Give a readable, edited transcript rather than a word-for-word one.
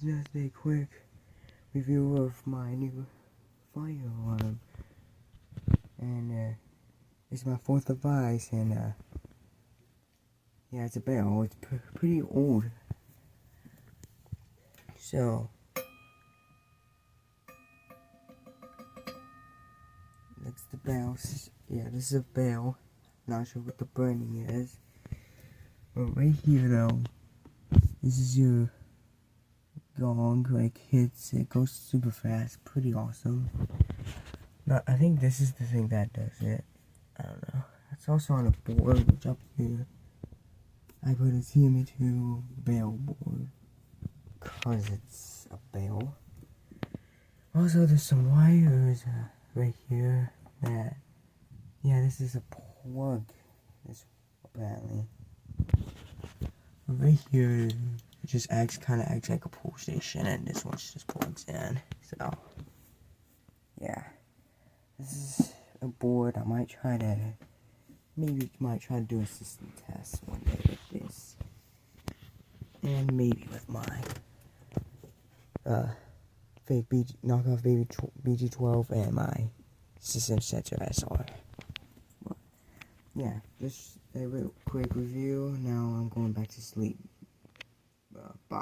just a quick review of my new fire alarm, and it's my 4th device, and yeah, it's a Bell. It's pretty old, so that's the Bell. Yeah, this is a Bell. Not sure what the branding is, but right here though, this is your gong. Like, it goes super fast, pretty awesome. Now, I think this is the thing that does it. I don't know. It's also on a board, which up here I put a TMA2 Bell board, cause it's a Bell. Also, there's some wires right here that, yeah, this is a plug. This apparently right here, it just kind of acts like a pull station, and this one just plugs in. So yeah, this is a board. I might try to do a system test one day with this, and maybe with my fake knockoff baby BG12 and my System Center SR. But yeah, just a real quick review. Now I'm going back to sleep. Bye.